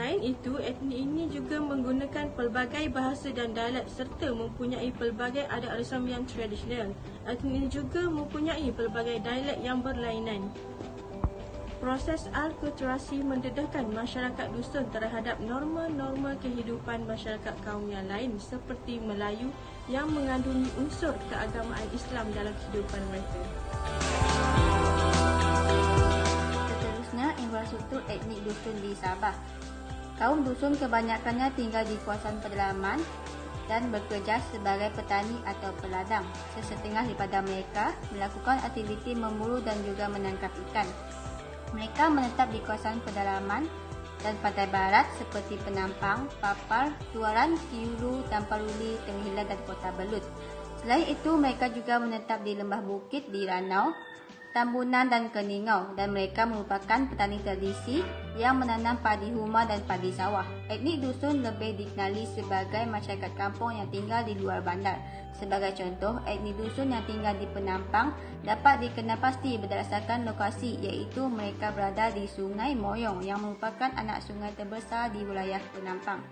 Selain itu, etnik ini juga menggunakan pelbagai bahasa dan dialek serta mempunyai pelbagai adat resam yang tradisional. Etnik ini juga mempunyai pelbagai dialek yang berlainan. Proses alkulturasi mendedahkan masyarakat dusun terhadap norma-norma kehidupan masyarakat kaum yang lain seperti Melayu yang mengandungi unsur keagamaan Islam dalam kehidupan mereka. Seterusnya, infrastruktur etnik dusun di Sabah. Kaum dusun kebanyakannya tinggal di kawasan pedalaman dan bekerja sebagai petani atau peladang. Sesetengah daripada mereka melakukan aktiviti memburu dan juga menangkap ikan. Mereka menetap di kawasan pedalaman dan pantai barat seperti Penampang, Papar, Tuaran, Kiulu, Tampaluli, Tenghilan dan Kota Belut. Selain itu, mereka juga menetap di lembah bukit di Ranau, Tambunan dan Keningau, dan mereka merupakan petani tradisi yang menanam padi huma dan padi sawah. Etnik dusun lebih dikenali sebagai masyarakat kampung yang tinggal di luar bandar. Sebagai contoh, etnik dusun yang tinggal di Penampang dapat dikenal pasti berdasarkan lokasi, iaitu mereka berada di Sungai Moyong yang merupakan anak sungai terbesar di wilayah Penampang.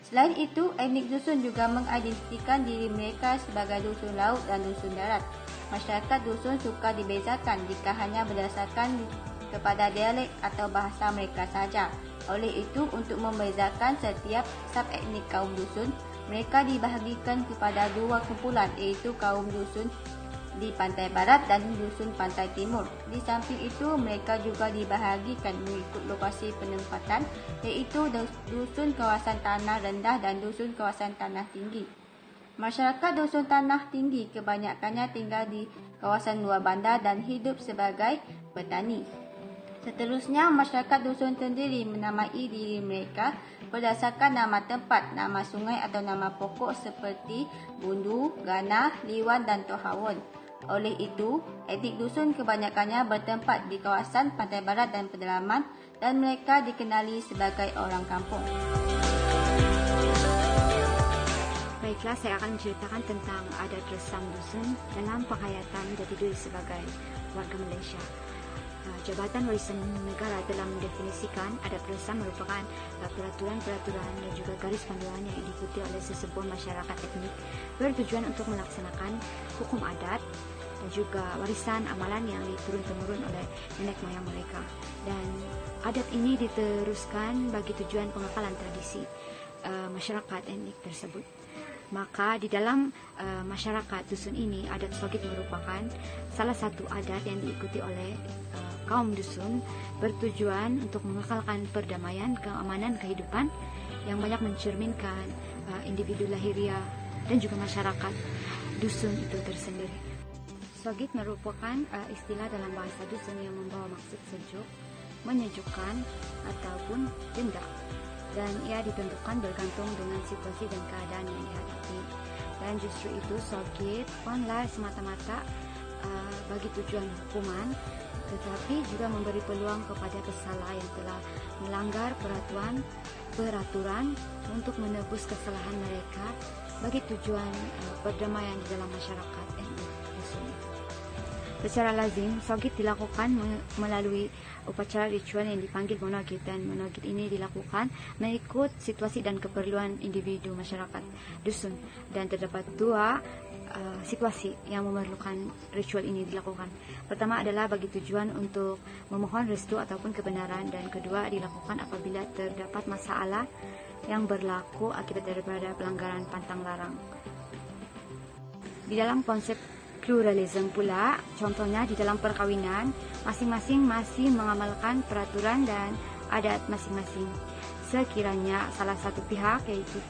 Selain itu, etnik dusun juga mengidentikan diri mereka sebagai dusun laut dan dusun darat. Masyarakat dusun suka dibezakan jika hanya berdasarkan kepada dialek atau bahasa mereka saja. Oleh itu, untuk membezakan setiap sub-etnik kaum dusun, mereka dibahagikan kepada dua kumpulan, iaitu kaum dusun di pantai barat dan dusun pantai timur. Di samping itu, mereka juga dibahagikan mengikut lokasi penempatan, iaitu dusun kawasan tanah rendah dan dusun kawasan tanah tinggi. Masyarakat dusun tanah tinggi kebanyakannya tinggal di kawasan luar bandar dan hidup sebagai petani. Seterusnya, masyarakat dusun sendiri menamai diri mereka berdasarkan nama tempat, nama sungai atau nama pokok seperti Bundu, Gana, Liwan dan Tohawon. Oleh itu, etnik dusun kebanyakannya bertempat di kawasan pantai barat dan pedalaman dan mereka dikenali sebagai orang kampung. Baiklah, saya akan menceritakan tentang adat resam dusun dalam penghayatan jati diri sebagai warga Malaysia. Jabatan Warisan Negara telah mendefinisikan adat resam merupakan peraturan-peraturan dan juga garis panduan yang diikuti oleh sesebuah masyarakat etnik bertujuan untuk melaksanakan hukum adat dan juga warisan amalan yang diturun-temurun oleh nenek moyang mereka. Dan adat ini diteruskan bagi tujuan pengakalan tradisi masyarakat etnik tersebut. Maka di dalam masyarakat dusun ini, adat Sogit merupakan salah satu adat yang diikuti oleh kaum dusun bertujuan untuk mengekalkan perdamaian, keamanan, kehidupan yang banyak mencerminkan individu lahiriah dan juga masyarakat dusun itu tersendiri. Sogit merupakan istilah dalam bahasa dusun yang membawa maksud sejuk, menyejukkan ataupun denda. Dan ia ditentukan bergantung dengan situasi dan keadaan yang dihadapi. Dan justru itu Sogit bukanlah semata-mata bagi tujuan hukuman, tetapi juga memberi peluang kepada pesalah yang telah melanggar peraturan untuk menebus kesalahan mereka bagi tujuan perdamaian di dalam masyarakat etnik dusun. Secara lazim, Sogit dilakukan melalui upacara ritual yang dipanggil monogit, dan monogit ini dilakukan mengikut situasi dan keperluan individu masyarakat dusun, dan terdapat dua situasi yang memerlukan ritual ini dilakukan. Pertama adalah bagi tujuan untuk memohon restu ataupun kebenaran, dan kedua dilakukan apabila terdapat masalah yang berlaku akibat daripada pelanggaran pantang larang. Di dalam konsep pluralisme pula, contohnya di dalam perkawinan, masing-masing masih mengamalkan peraturan dan adat masing-masing. Sekiranya salah satu pihak, yaitu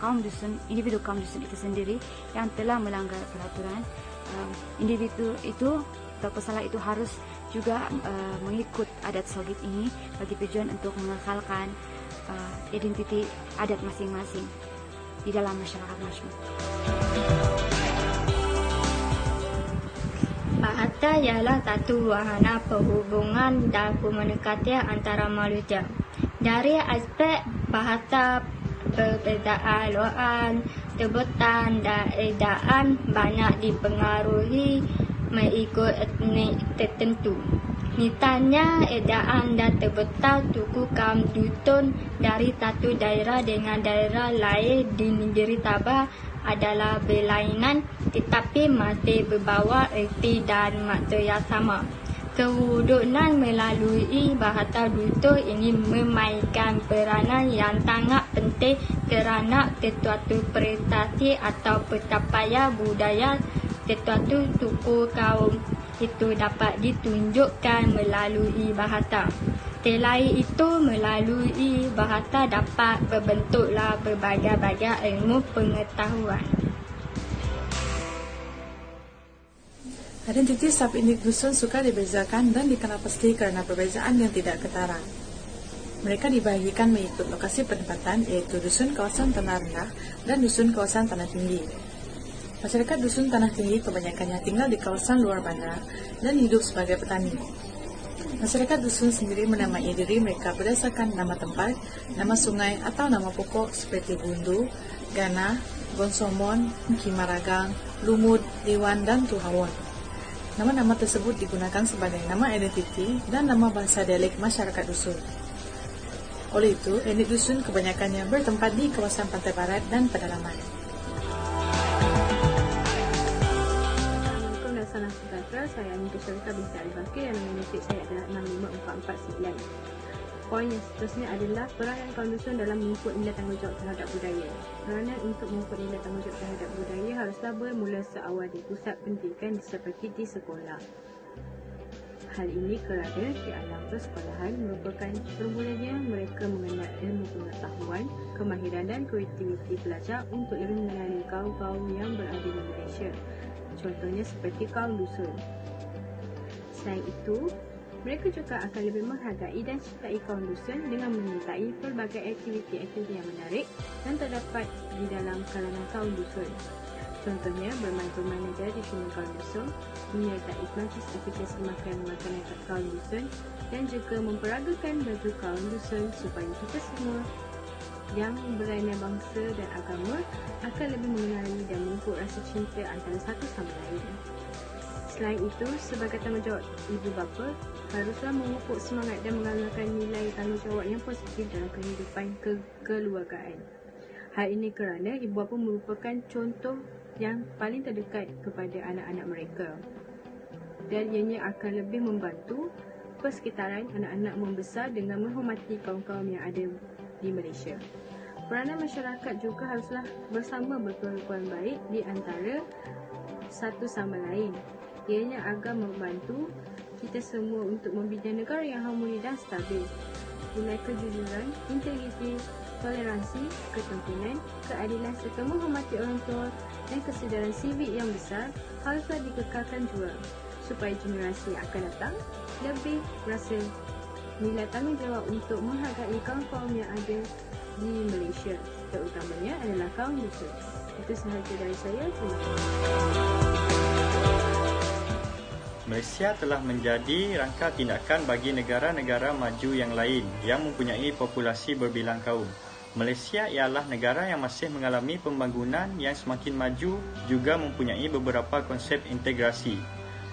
individu kaum dusun itu sendiri yang telah melanggar peraturan, individu itu atau pesalah itu harus juga mengikut adat Sogit ini bagi tujuan untuk mengekalkan identiti adat masing-masing di dalam masyarakat masyarakat. Bahasa ialah satu wahana perhubungan dan komunikasi antara manusia. Dari aspek bahasa, perbezaan loan, sebutan dan edaan banyak dipengaruhi mengikut etnik tertentu. Misalnya, edaan dan terbetal suku kaum dusun dari satu daerah dengan daerah lain di negeri Sabah adalah berlainan tetapi masih berbawa erti dan maksud yang sama. Kewujudan melalui bahasa dusun ini memainkan peranan yang sangat penting kerana sesuatu prestasi atau pencapaian budaya sesuatu suku kaum itu dapat ditunjukkan melalui bahasa. Selain itu, melalui bahasa dapat berbentuklah berbagai-bagai ilmu pengetahuan. Identiti sub-unit dusun suka dibezakan dan dikenal pasti kerana perbezaan yang tidak ketara. Mereka dibahagikan mengikut lokasi penempatan, iaitu dusun kawasan tanah rendah dan dusun kawasan tanah tinggi. Masyarakat dusun tanah tinggi kebanyakannya tinggal di kawasan luar bandar dan hidup sebagai petani. Masyarakat dusun sendiri menamai diri mereka berdasarkan nama tempat, nama sungai atau nama pokok seperti Bundu, Gana, Gonsomon, Kimaragang, Lumut, Liwan, dan Tuhawon. Nama-nama tersebut digunakan sebagai nama identiti dan nama bahasa dialek masyarakat dusun. Oleh itu, etnik dusun kebanyakannya bertempat di kawasan pantai barat dan pedalaman. Assalamualaikum dan salam sejahtera. Saya Anika Syarifah binti Ali Bakir dan nama metric saya adalah 65449. Poin yang seterusnya adalah peranan kaum dusun dalam mengukur nilai tanggungjawab terhadap budaya. Peranan untuk mengukur nilai tanggungjawab terhadap budaya haruslah bermula seawal di pusat pendidikan seperti di sekolah. Hal ini kerana di alam persekolahan merupakan permulanya mereka mengenal ilmu pengetahuan, kemahiran dan kreativiti pelajar untuk lebih mengenali kaum-kaum yang berada di Malaysia. Contohnya seperti kaum dusun. Selain itu, mereka juga akan lebih menghargai dan cintai kaum dusun dengan menyertai pelbagai aktiviti-aktiviti yang menarik dan terdapat di dalam kalangan kaum dusun. Contohnya, bermain-bermain negara di sini kaum dusun, menyertai majlis aplikasi makanan-makanan kat kaum dusun dan juga memperagakan baju kaum dusun supaya kita semua yang berlainan bangsa dan agama akan lebih mengenali dan mengukur rasa cinta antara satu sama lain. Selain itu, sebagai tanggungjawab ibu bapa, haruslah memupuk semangat dan mengamalkan nilai tanggungjawab yang positif dalam kehidupan kekeluargaan. Hal ini kerana ibu bapa merupakan contoh yang paling terdekat kepada anak-anak mereka dan ianya akan lebih membantu persekitaran anak-anak membesar dengan menghormati kaum-kaum yang ada di Malaysia. Peranan masyarakat juga haruslah bersama berkelakuan baik di antara satu sama lain. Ianya agar membantu kita semua untuk membina negara yang harmoni dan stabil. Nilai kejujuran, integriti, toleransi, ketempunan, keadilan serta menghormati orang tua dan kesedaran sivik yang besar haruslah dikekalkan juga supaya generasi yang akan datang lebih rasa nilai tanggungjawab untuk menghargai kaum-kaum yang ada di Malaysia, terutamanya adalah kaum dusun. Itu sahaja dari saya. Terima kasih. Malaysia telah menjadi rangka tindakan bagi negara-negara maju yang lain yang mempunyai populasi berbilang kaum. Malaysia ialah negara yang masih mengalami pembangunan yang semakin maju, juga mempunyai beberapa konsep integrasi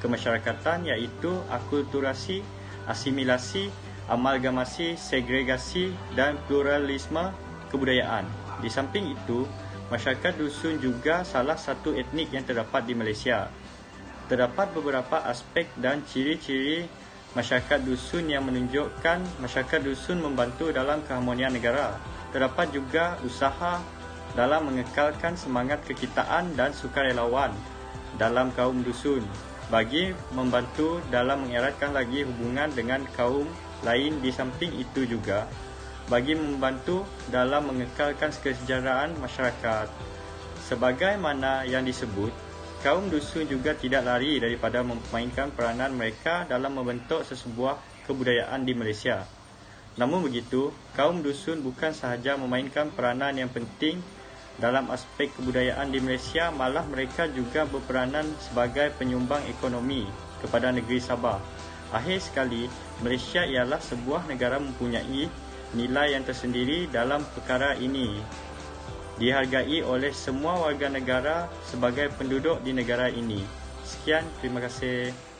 kemasyarakatan iaitu akulturasi, asimilasi, amalgamasi, segregasi dan pluralisme kebudayaan. Di samping itu, masyarakat dusun juga salah satu etnik yang terdapat di Malaysia. Terdapat beberapa aspek dan ciri-ciri masyarakat dusun yang menunjukkan masyarakat dusun membantu dalam keharmonian negara. Terdapat juga usaha dalam mengekalkan semangat kekitaan dan sukarelawan dalam kaum dusun bagi membantu dalam mengeratkan lagi hubungan dengan kaum lain. Di samping itu juga bagi membantu dalam mengekalkan kesejahteraan masyarakat. Sebagaimana yang disebut, kaum dusun juga tidak lari daripada memainkan peranan mereka dalam membentuk sesebuah kebudayaan di Malaysia. Namun begitu, kaum dusun bukan sahaja memainkan peranan yang penting dalam aspek kebudayaan di Malaysia, malah mereka juga berperanan sebagai penyumbang ekonomi kepada negeri Sabah. Akhir sekali, Malaysia ialah sebuah negara mempunyai nilai yang tersendiri dalam perkara ini, dihargai oleh semua warga negara sebagai penduduk di negara ini. Sekian, terima kasih.